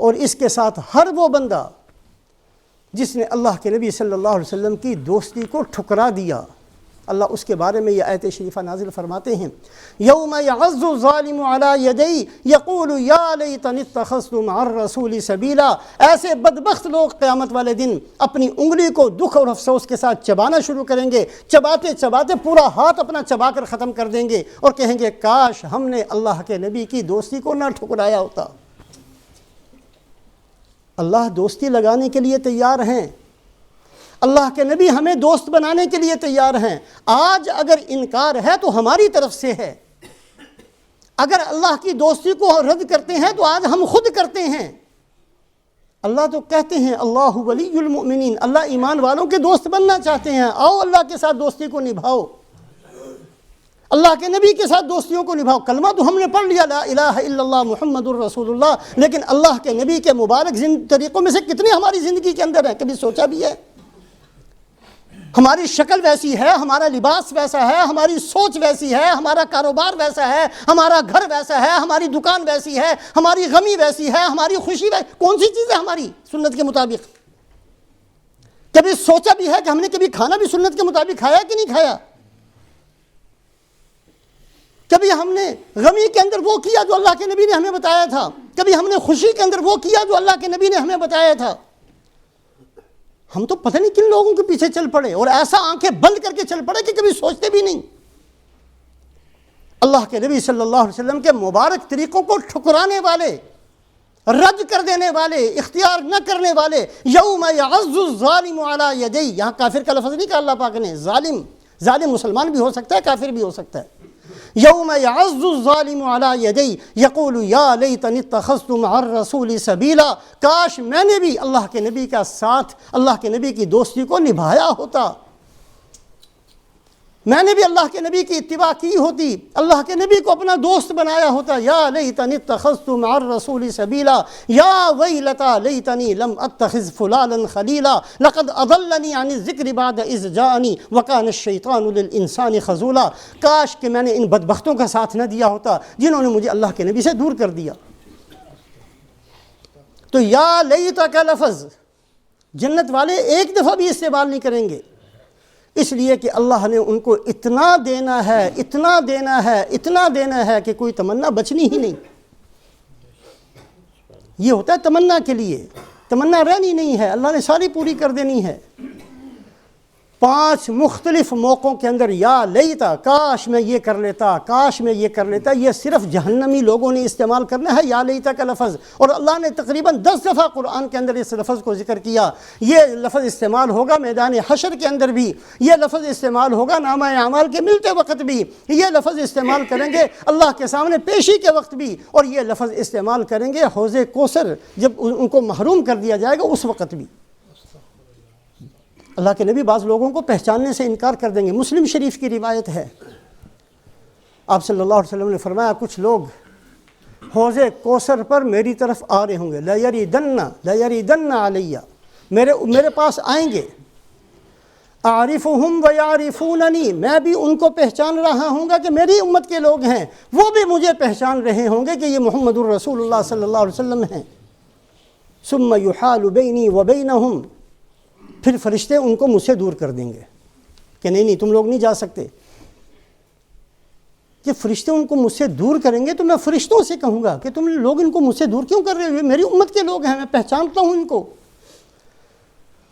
اور اس کے ساتھ ہر وہ بندہ جس نے اللہ کے نبی صلی اللہ علیہ وسلم کی دوستی کو ٹھکرا دیا، اللہ اس کے بارے میں یہ آیت شریفہ نازل فرماتے ہیں، یوم یعض الظالم علی یدی یقول یا لیتنی اتخذت مع الرسول سبیلا، ایسے بدبخت لوگ قیامت والے دن اپنی انگلی کو دکھ اور افسوس کے ساتھ چبانا شروع کریں گے، چباتے چباتے پورا ہاتھ اپنا چبا کر ختم کر دیں گے اور کہیں گے کاش ہم نے اللہ کے نبی کی دوستی کو نہ ٹھکرایا ہوتا۔ اللہ دوستی لگانے کے لیے تیار ہیں، اللہ کے نبی ہمیں دوست بنانے کے لیے تیار ہیں۔ آج اگر انکار ہے تو ہماری طرف سے ہے، اگر اللہ کی دوستی کو رد کرتے ہیں تو آج ہم خود کرتے ہیں۔ اللہ تو کہتے ہیں اللہ ولی المؤمنین، اللہ ایمان والوں کے دوست بننا چاہتے ہیں، آؤ اللہ کے ساتھ دوستی کو نبھاؤ، اللہ کے نبی کے ساتھ دوستیوں کو نبھاؤ۔ کلمہ تو ہم نے پڑھ لیا لا الہ الا اللہ محمد الرسول اللہ، لیکن اللہ کے نبی کے مبارک طریقوں میں سے کتنے ہماری زندگی کے اندر ہیں؟ کبھی سوچا بھی ہے؟ ہماری شکل ویسی ہے، ہمارا لباس ویسا ہے، ہماری سوچ ویسی ہے، ہمارا کاروبار ویسا ہے، ہمارا گھر ویسا ہے، ہماری دکان ویسی ہے، ہماری غمی ویسی ہے، ہماری خوشی ویسی، کون سی چیز ہے ہماری سنت کے مطابق؟ کبھی سوچا بھی ہے کہ ہم نے کبھی کھانا بھی سنت کے مطابق کھایا کہ نہیں کھایا؟ کبھی ہم نے غمی کے اندر وہ کیا جو اللہ کے نبی نے ہمیں بتایا تھا، کبھی ہم نے خوشی کے اندر وہ کیا جو اللہ کے نبی نے ہمیں بتایا تھا؟ ہم تو پتہ نہیں کن لوگوں کے پیچھے چل پڑے اور ایسا آنکھیں بند کر کے چل پڑے کہ کبھی سوچتے بھی نہیں۔ اللہ کے نبی صلی اللہ علیہ وسلم کے مبارک طریقوں کو ٹھکرانے والے، رد کر دینے والے، اختیار نہ کرنے والے، یوم یعض الظالم علی یدی، یہاں کافر کا لفظ نہیں کہا اللہ پاک نے، ظالم مسلمان بھی ہو سکتا ہے، کافر بھی ہو سکتا ہے۔ یوم یعض الظالم علی یدی یقول یا لیتنی اتخذت مع الرسول سبیلا، کاش میں نے بھی اللہ کے نبی کا ساتھ، اللہ کے نبی کی دوستی کو نبھایا ہوتا، میں نے بھی اللہ کے نبی کی اتباع کی ہوتی، اللہ کے نبی کو اپنا دوست بنایا ہوتا۔ یا لیتنی اتخذت مع الرسول سبیلا یا ویلتا لیتنی لم اتخذ فلانا خلیلا لقد اضلنی عن الذکر بعد اذ جاءنی وکان الشیطان للانسان خذولا، کاش کہ میں نے ان بدبختوں کا ساتھ نہ دیا ہوتا جنہوں نے مجھے اللہ کے نبی سے دور کر دیا۔ تو یا لیتا کا لفظ جنت والے ایک دفعہ بھی استعمال نہیں کریں گے، اس لیے کہ اللہ نے ان کو اتنا دینا ہے، اتنا دینا ہے، اتنا دینا ہے کہ کوئی تمنا بچنی ہی نہیں۔ یہ ہوتا ہے تمنا کے لیے، تمنا رہنی نہیں ہے، اللہ نے ساری پوری کر دینی ہے۔ 5 مختلف موقعوں کے اندر یا لیتا، کاش میں یہ کر لیتا، کاش میں یہ کر لیتا، یہ صرف جہنمی لوگوں نے استعمال کرنا ہے یا لیتا کا لفظ، اور اللہ نے تقریباً 10 دفعہ قرآن کے اندر اس لفظ کو ذکر کیا۔ یہ لفظ استعمال ہوگا میدان حشر کے اندر بھی، یہ لفظ استعمال ہوگا نامہ اعمال کے ملتے وقت بھی، یہ لفظ استعمال کریں گے اللہ کے سامنے پیشی کے وقت بھی، اور یہ لفظ استعمال کریں گے حوض کوثر جب ان کو محروم کر دیا جائے گا اس وقت بھی۔ اللہ کے نبی بعض لوگوں کو پہچاننے سے انکار کر دیں گے۔ مسلم شریف کی روایت ہے، آپ صلی اللہ علیہ وسلم نے فرمایا کچھ لوگ حوض کوثر پر میری طرف آ رہے ہوں گے، لَيَرِدَنَّ عَلَيَّ، میرے پاس آئیں گے، اعرفهم ویعرفوننی، میں بھی ان کو پہچان رہا ہوں گا کہ میری امت کے لوگ ہیں، وہ بھی مجھے پہچان رہے ہوں گے کہ یہ محمد الرسول اللہ صلی اللہ علیہ وسلم ہیں۔ ثم یحال بینی وبینہم، پھر فرشتے ان کو مجھ سے دور کر دیں گے کہ نہیں تم لوگ نہیں جا سکتے۔ کہ فرشتے ان کو مجھ سے دور کریں گے تو میں فرشتوں سے کہوں گا کہ تم لوگ ان کو مجھ سے دور کیوں کر رہے ہو، میری امت کے لوگ ہیں، میں پہچانتا ہوں ان کو۔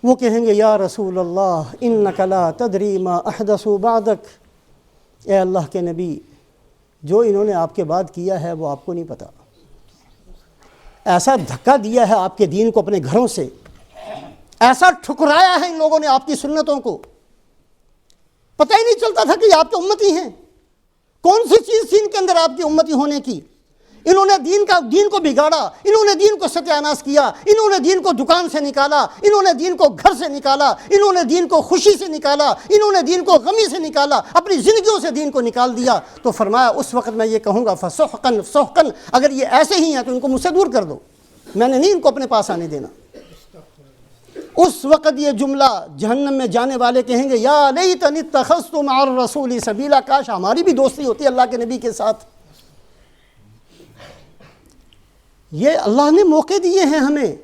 وہ کہیں گے یا رسول اللہ انک لا تدری ما احدثوا بعدک، اے اللہ کے نبی جو انہوں نے آپ کے بعد کیا ہے وہ آپ کو نہیں پتا، ایسا دھکا دیا ہے آپ کے دین کو اپنے گھروں سے، ایسا ٹھکرایا ہے ان لوگوں نے آپ کی سنتوں کو، پتہ ہی نہیں چلتا تھا کہ یہ آپ کے امتی ہیں۔ کون سی چیز تھی ان کے اندر آپ کی امتی ہونے کی؟ انہوں نے دین کو بگاڑا، انہوں نے دین کو ستیاناش کیا، انہوں نے دین کو دکان سے نکالا، انہوں نے دین کو گھر سے نکالا، انہوں نے دین کو خوشی سے نکالا، انہوں نے دین کو غمی سے نکالا، اپنی زندگیوں سے دین کو نکال دیا۔ تو فرمایا اس وقت میں یہ کہوں گا فسحقاً سحقاً، اگر یہ ایسے ہی ہیں تو ان کو مجھ سے دور کر دو، میں نے نہیں ان کو اپنے پاس آنے دینا۔ اس وقت یہ جملہ جہنم میں جانے والے کہیں گے یا لیتنی اتخذت مع الرسول سبیلا، کاش ہماری بھی دوستی ہوتی اللہ کے نبی کے ساتھ۔ یہ اللہ نے موقع دیے ہیں ہمیں،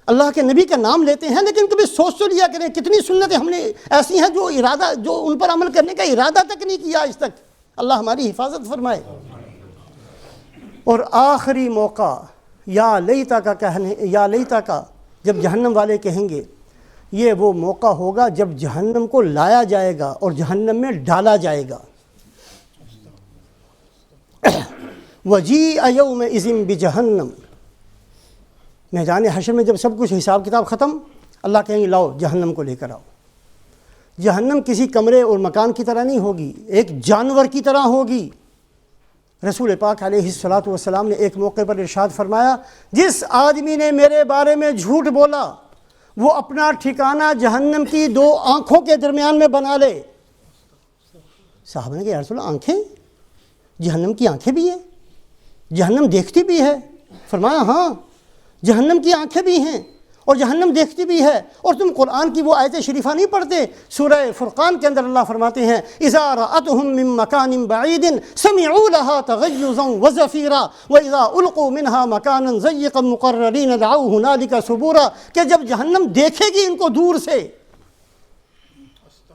اللہ کے نبی کا نام لیتے ہیں، لیکن کبھی سوچ تو لیا کریں کتنی سنتیں ہم نے ایسی ہیں جو ان پر عمل کرنے کا ارادہ تک نہیں کیا آج تک۔ اللہ ہماری حفاظت فرمائے۔ اور آخری موقع یا لیتا کا جب جہنم والے کہیں گے، یہ وہ موقع ہوگا جب جہنم کو لایا جائے گا اور جہنم میں ڈالا جائے گا۔ وَجِیءَ یَوْمَئِذٍ بِجَہَنَّمَ، میدان حشر میں جب سب کچھ حساب کتاب ختم، اللہ کہیں گے لاؤ جہنم کو لے کر آؤ۔ جہنم کسی کمرے اور مکان کی طرح نہیں ہوگی، ایک جانور کی طرح ہوگی۔ رسول پاک علیہ الصلاۃ والسلام نے ایک موقع پر ارشاد فرمایا، جس آدمی نے میرے بارے میں جھوٹ بولا وہ اپنا ٹھکانہ جہنم کی 2 آنکھوں کے درمیان میں بنا لے۔ صحابہ نے کہا یا رسول اللہ، آنکھیں؟ جہنم کی آنکھیں بھی ہیں؟ جہنم دیکھتی بھی ہے؟ فرمایا ہاں، جہنم کی آنکھیں بھی ہیں اور جہنم دیکھتی بھی ہے۔ اور تم قرآن کی وہ آیت شریفہ نہیں پڑھتے؟ سورہ فرقان کے اندر اللہ فرماتے ہیں اذا رأتهم من مکان بعید سمعوا لها تغیظا وزفیرا واذا القوا منها مکانا ضیقا مقررین دعوا هنالک ثبورا، کہ جب جہنم دیکھے گی ان کو دور سے،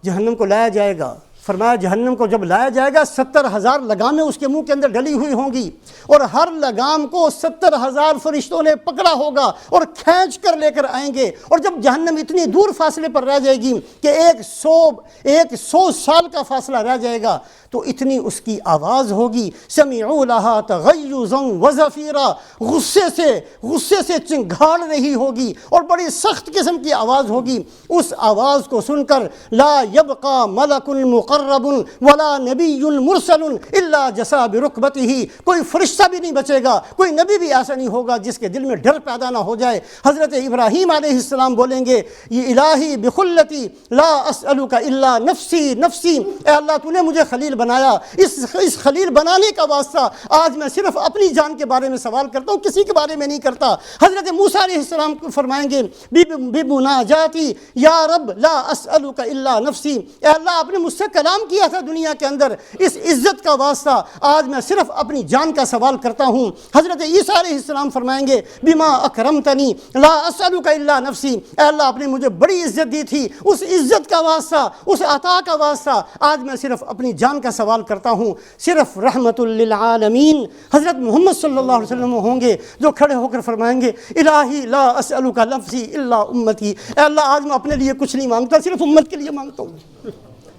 جہنم کو لایا جائے گا، فرمایا جہنم کو جب لایا جائے گا 70,000 لگامیں اس کے منہ کے اندر ڈلی ہوئی ہوں گی، اور ہر لگام کو 70,000 فرشتوں نے پکڑا ہوگا اور کھینچ کر لے کر آئیں گے۔ اور جب جہنم اتنی دور فاصلے پر رہ جائے گی کہ 100 سال کا فاصلہ رہ جائے گا، تو اتنی اس کی آواز ہوگی سمعوا لہا تغیظا وزفیرا، غصے سے چنگھاڑ رہی ہوگی اور بڑی سخت قسم کی آواز ہوگی۔ اس آواز کو سن کر لا یبقى ملک مقرب ولا نبی مرسل الا جسا برکبتہ، کوئی فرشتہ بھی نہیں بچے گا، کوئی نبی بھی ایسا نہیں ہوگا جس کے دل میں ڈر پیدا نہ ہو جائے۔ حضرت ابراہیم علیہ السلام بولیں گے یہ الہی بخلتی لا اسألک الا نفسی نفسی، اے اللہ تو نے مجھے خلیل بنایا، اس خلیل بنانے کا واسطہ آج میں صرف اپنی جان کے بارے میں سوال کرتا ہوں، کسی کے بارے میں نہیں کرتا۔ حضرت موسیٰ علیہ السلام فرمائیں گے بمناجاتی یا رب لا اسألک الا نفسی، اے اللہ آپ نے مجھ سے کلام کیا تھا دنیا کے اندر، اس عزت کا واسطہ آج میں صرف اپنی جان کا سوال کرتا ہوں۔ حضرت عیسیٰ علیہ السلام فرمائیں گے بما اکرمتنی لا اسألک الا نفسی، اے اللہ آپ نے مجھے بڑی عزت دی تھی، اس عزت کا واسطہ، اس عطا کا واسطہ آج میں صرف اپنی جان کا سوال کرتا ہوں۔ صرف رحمت للعالمین حضرت محمد صلی اللہ علیہ وسلم ہوں گے جو کھڑے ہو کر فرمائیں گے الہی لا اسألک نفسی الا امتی، اے اللہ آج میں اپنے لیے کچھ نہیں مانگتا، صرف امت کے لیے مانگتا ہوں،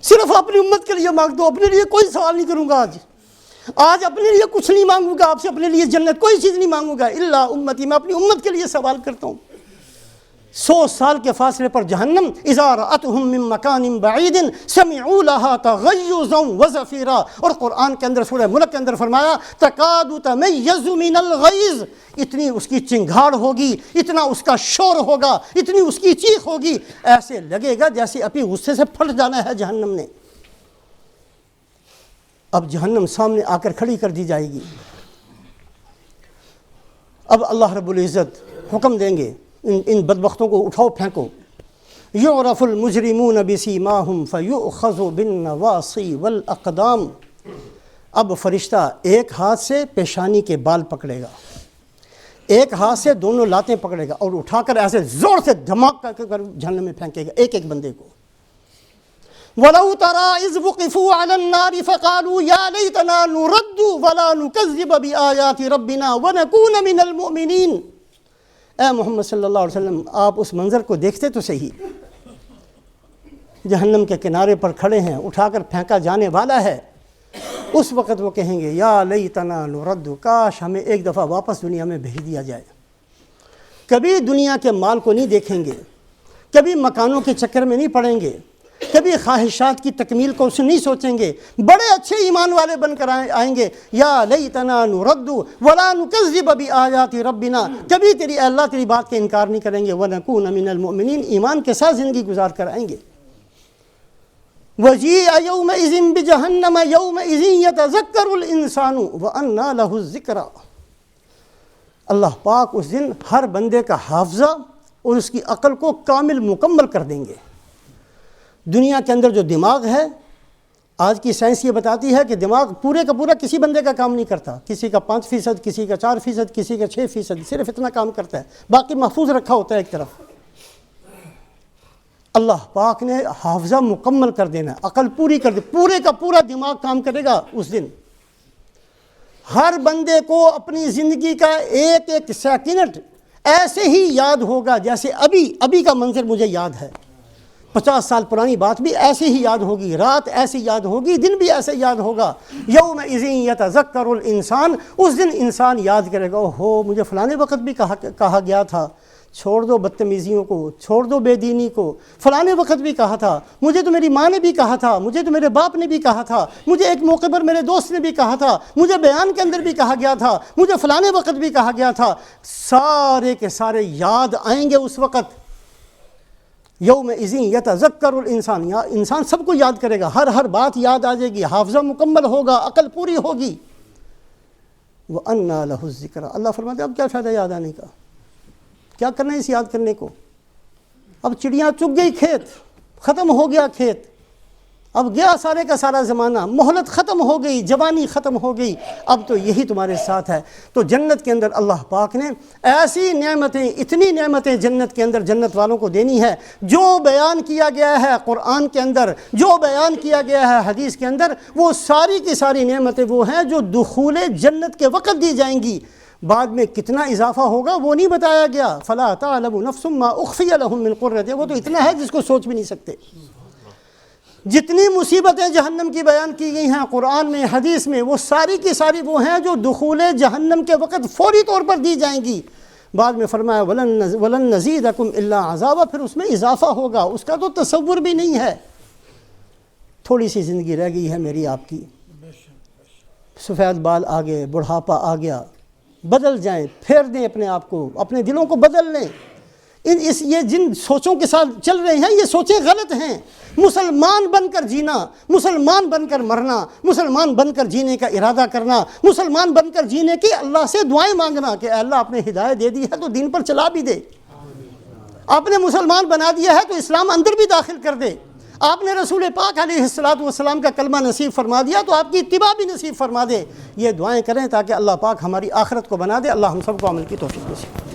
صرف اپنی امت کے لیے مانگتا ہوں، اپنے لیے کوئی سوال نہیں کروں گا۔ آج اپنے لیے کچھ نہیں مانگوں گا، آپ سے اپنے لیے جنت کوئی چیز نہیں مانگوں گا، الا امتی، میں اپنی امت کے لیے سوال کرتا ہوں۔ 100 سال کے فاصلے پر جہنم اذا رأتهم من مکان بعید سمعوا لها تغیظا وزفیرا، اور قرآن کے اندر سورہ ملک کے اندر فرمایا تکاد تمیز من الغیظ، اتنی اس کی چنگھاڑ ہوگی، اتنا اس کا شور ہوگا، اتنی اس کی چیخ ہوگی، ایسے لگے گا جیسے اپنی غصے سے پھٹ جانا ہے جہنم نے۔ اب جہنم سامنے آ کر کھڑی کر دی جائے گی۔ اب اللہ رب العزت حکم دیں گے ان بدبختوں کو اٹھاؤ پھینکو۔ یعرف المجرمون بسیماہم فیؤخذ بالنواصی والاقدام، اب فرشتہ ایک ہاتھ سے پیشانی کے بال پکڑے گا، ایک ہاتھ سے دونوں لاتیں پکڑے گا اور اٹھا کر ایسے زور سے دھماک کر جہنم میں پھینکے گا ایک ایک بندے کو۔ وَلَوْ تَرَىٰ إِذْ وُقِفُوا عَلَى النَّارِ فَقَالُوا يَا لَيْتَنَا نُرَدُّ وَلَا نُكَذِّبَ بِآيَاتِ رَبِّنَا وَنَكُونَ مِنَ الْمُؤْمِنِينَ، اے محمد صلی اللہ علیہ وسلم آپ اس منظر کو دیکھتے تو صحیح، جہنم کے کنارے پر کھڑے ہیں، اٹھا کر پھینکا جانے والا ہے۔ اس وقت وہ کہیں گے یا لیتنا نرد، کاش ہمیں ایک دفعہ واپس دنیا میں بھیج دیا جائے۔ کبھی دنیا کے مال کو نہیں دیکھیں گے، کبھی مکانوں کے چکر میں نہیں پڑیں گے، کبھی خواہشات کی تکمیل کو نہیں سوچیں گے، بڑے اچھے ایمان والے بن کر آئیں گے۔ یا لیتنا نرد ولا نکذب بآیات ربنا، کبھی تیری اللہ تیری بات کا انکار نہیں کریں گے، ونکون من المؤمنین، ایمان کے ساتھ زندگی گزار کر آئیں گے۔ وجیء یومئذ بجہنم یومئذ یتذکر الانسان وانى له الذکریٰ، اللہ پاک اس دن ہر بندے کا حافظہ اور اس کی عقل کو کامل مکمل کر دیں گے۔ دنیا کے اندر جو دماغ ہے آج کی سائنس یہ بتاتی ہے کہ دماغ پورے کا پورا کسی بندے کا کام نہیں کرتا، کسی کا 5%، کسی کا 4%، کسی کا 6%، صرف اتنا کام کرتا ہے، باقی محفوظ رکھا ہوتا ہے ایک طرف۔ اللہ پاک نے حافظہ مکمل کر دینا، عقل پوری کر دے، پورے کا پورا دماغ کام کرے گا اس دن۔ ہر بندے کو اپنی زندگی کا ایک ایک سیکنڈ ایسے ہی یاد ہوگا جیسے ابھی کا منظر مجھے یاد ہے، 50 سال پرانی بات بھی ایسے ہی یاد ہوگی، رات ایسے یاد ہوگی، دن بھی ایسے یاد ہوگا۔ یومئذ یتذکر الانسان، اس دن انسان یاد کرے گا، اوہو مجھے فلانے وقت بھی کہا گیا تھا چھوڑ دو بدتمیزیوں کو، چھوڑ دو بے دینی کو، فلانے وقت بھی کہا تھا، مجھے تو میری ماں نے بھی کہا تھا، مجھے تو میرے باپ نے بھی کہا تھا، مجھے ایک موقع پر میرے دوست نے بھی کہا تھا، مجھے بیان کے اندر بھی کہا گیا تھا، مجھے فلانے وقت بھی کہا گیا تھا۔ سارے کے سارے یاد آئیں گے اس وقت۔ یومئذ یتذکر الانسان، یا انسان سب کو یاد کرے گا، ہر بات یاد آ جائے گی، حافظہ مکمل ہوگا، عقل پوری ہوگی۔ وَأَنَّىٰ لَهُ الذِّكْرَىٰ، اللہ فرماتے ہیں اب کیا فائدہ یاد آنے کا، کیا کرنا ہے اس یاد کرنے کو؟ اب چڑیاں چگ گئی کھیت، ختم ہو گیا کھیت، اب گیا سارے کا سارا زمانہ، مہلت ختم ہو گئی، جوانی ختم ہو گئی، اب تو یہی تمہارے ساتھ ہے۔ تو جنت کے اندر اللہ پاک نے ایسی نعمتیں، اتنی نعمتیں جنت کے اندر جنت والوں کو دینی ہے، جو بیان کیا گیا ہے قرآن کے اندر، جو بیان کیا گیا ہے حدیث کے اندر، وہ ساری کی ساری نعمتیں وہ ہیں جو دخول جنت کے وقت دی جائیں گی۔ بعد میں کتنا اضافہ ہوگا وہ نہیں بتایا گیا۔ فَلَا تَعْلَمُ نَفْسٌ مَّا أُخْفِيَ لَهُم مِّن قُرَّةِ اعْیُن، وہ تو اتنا ہے جس کو سوچ بھی نہیں سکتے۔ جتنی مصیبتیں جہنم کی بیان کی گئی ہیں قرآن میں، حدیث میں، وہ ساری کی ساری وہ ہیں جو دخول جہنم کے وقت فوری طور پر دی جائیں گی۔ بعد میں فرمایا وَلَن نَّزِيدَكُمْ إِلَّا عَذَابًا، پھر اس میں اضافہ ہوگا، اس کا تو تصور بھی نہیں ہے۔ تھوڑی سی زندگی رہ گئی ہے میری آپ کی، سفید بال آ گئے، بڑھاپا آ گیا، بدل جائیں، پھیر دیں اپنے آپ کو، اپنے دلوں کو بدل لیں۔ یہ جن سوچوں کے ساتھ چل رہے ہیں یہ سوچیں غلط ہیں۔ مسلمان بن کر جینا، مسلمان بن کر مرنا، مسلمان بن کر جینے کا ارادہ کرنا، مسلمان بن کر جینے کی اللہ سے دعائیں مانگنا کہ اے اللہ آپ نے ہدایت دے دی ہے تو دین پر چلا بھی دے، آپ نے مسلمان بنا دیا ہے تو اسلام اندر بھی داخل کر دے، آپ نے رسول پاک علیہ السلام کا کلمہ نصیب فرما دیا تو آپ کی اتباع بھی نصیب فرما دے۔ یہ دعائیں کریں تاکہ اللہ پاک ہماری آخرت کو بنا دے۔ اللہ ہم سب کو عمل کی توفیق دے۔